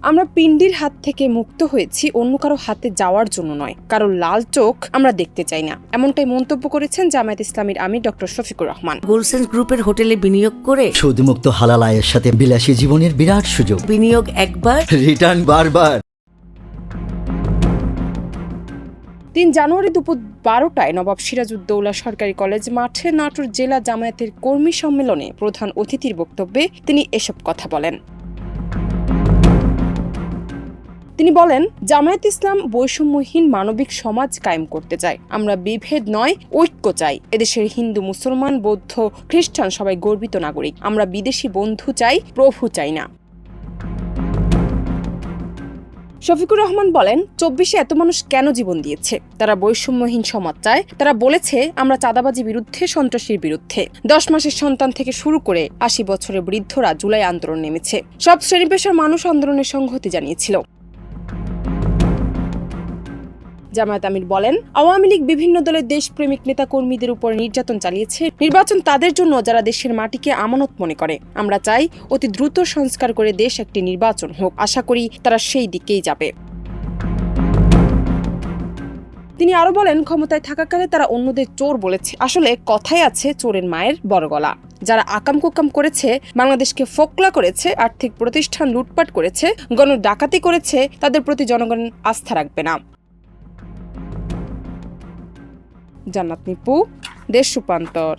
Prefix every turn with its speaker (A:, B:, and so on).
A: আমরা পিণ্ডির হাত থেকে মুক্ত হয়েছি অন্য কারো হাতে যাওয়ার জন্য নয়, কারো লাল চোখ আমরা দেখতে চাই না, এমনটাই মন্তব্য করেছেন জামায়াত ইসলামীর আমির ডক্টর শফিকুর রহমান।
B: গোলসেন্স গ্রুপের হোটেলে বিনিয়োগ করে
C: সুদমুক্ত হালাল আয়ের সাথে বিলাসী জীবনের বিরাট সুযোগ।
B: বিনিয়োগ একবার,
C: রিটার্ন বারবার।
A: ৩ জানুয়ারি দুপুর ১২টায় নবাব সিরাজউদ্দৌলা সরকারি কলেজ মাঠে নাটোর জেলা জামায়াতের কর্মী সম্মেলনে প্রধান অতিথির বক্তব্যে তিনি এসব কথা বলেন। তিনি বলেন, জামায়াত ইসলাম বৈষম্যহীন মানবিক সমাজ কায়েম করতে চায়। আমরা বিভেদ নয়, ঐক্য চাই। এদেশের হিন্দু, মুসলমান, বৌদ্ধ, খ্রিস্টান সবাই গর্বিত নাগরিক। আমরা বিদেশি বন্ধু চাই, প্রভু চাই না। শফিকুর রহমান বলেন, ২৪-এ এত মানুষ কেন জীবন দিয়েছে? তারা বৈষম্যহীন সমাজ চায়। তারা বলেছে, আমরা চাঁদাবাজির বিরুদ্ধে, সন্ত্রাসীর বিরুদ্ধে। ১০ মাসের সন্তান থেকে শুরু করে ৮০ বছরের বৃদ্ধরা জুলাই আন্দোলন নেমেছে। সব শ্রেণী পেশার মানুষ আন্দোলনের সংহতি জানিয়েছিল। জামায়াত আমির বলেন, আওয়ামী লীগ বিভিন্ন দলের দেশপ্রেমিক নেতা কর্মীদের উপর নির্যাতন চালিয়েছে। নির্বাচন তাদের জন্য যারা দেশের মাটিকে আমানত মনে করে। আমরা চাই অতি দ্রুত সংস্কার করে দেশ একটি নির্বাচন হোক। আশা করি তারা সেই দিকেই যাবে। তিনি আরো বলেন, ক্ষমতায় থাকাকালে তারা অন্যদের চোর বলেছে। আসলে কথাই আছে, চোরের মায়ের বড় গলা। যারা আকাম কুকাম করেছে, বাংলাদেশকে ফোকলা করেছে, আর্থিক প্রতিষ্ঠান লুটপাট করেছে, গণডাকাতি করেছে, তাদের প্রতি জনগণ আস্থা রাখবে না। জান্নাত নিপু, দেশ রূপান্তর।